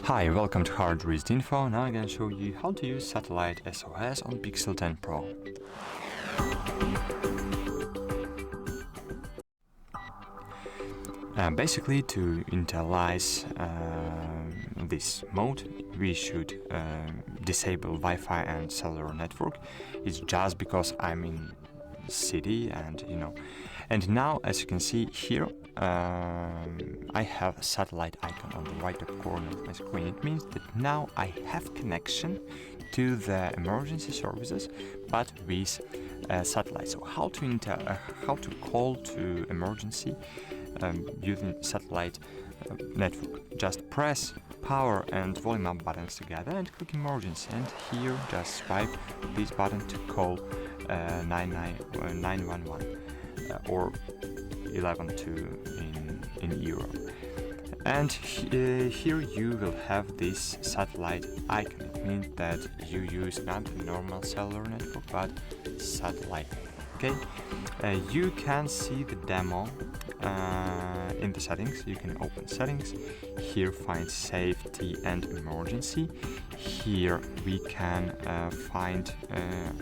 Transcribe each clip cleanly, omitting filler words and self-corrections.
Hi, welcome to HardReset.Info. Now I'm going to show you how to use Satellite SOS on Pixel 10 Pro. Basically, to initialize this mode, we should disable Wi-Fi and cellular network. It's just because I'm in city and now, as you can see here, I have a satellite icon on the right top corner of my screen. It means that now I have connection to the emergency services, but with satellite. So how to call to emergency using satellite network? Just press power and volume up buttons together and click emergency, and here just swipe this button to call 911 or 112 in Europe. And here you will have this satellite icon. It means that you use not the normal cellular network but satellite. Okay, you can see the demo in the settings. You can open settings. Here find safety and emergency. Here we can find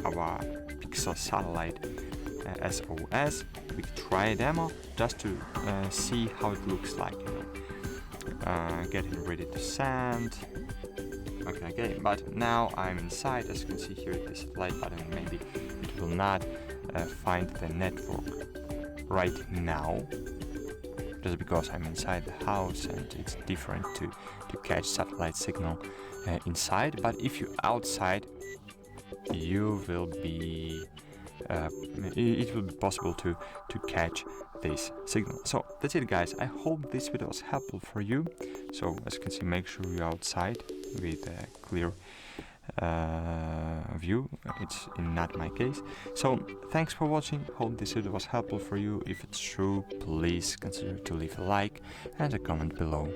our Pixel satellite SOS. We try a demo just to see how it looks like. Getting ready to send. Okay, but now I'm inside. As you can see here, the satellite button, maybe it will not find the network right now, just because I'm inside the house and it's different to catch satellite signal inside. But if you're outside, you will be it will be possible to catch this signal. So that's it, guys. I hope this video was helpful for you. So as you can see, make sure you're outside with a clear view. It's not my case. So thanks for watching. Hope this video was helpful for you. If it's true, please consider to leave a like and a comment below.